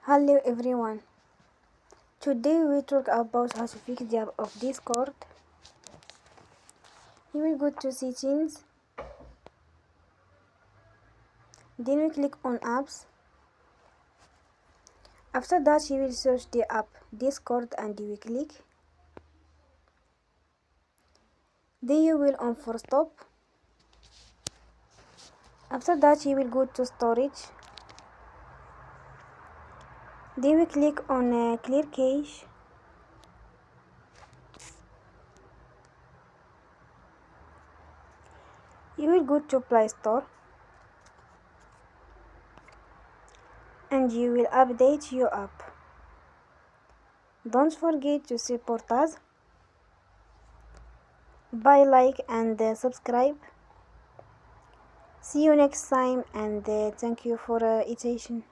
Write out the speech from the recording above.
Hello everyone. Today we talk about how to fix the app of Discord. You will go to settings, then we click on apps. After that you will search the app Discord and you will click. Then you will on for stop. After that you will go to storage. Then we click on clear cache. You will go to Play Store and you will update your app. Don't forget to support us by like and subscribe. See you next time and thank you for attention.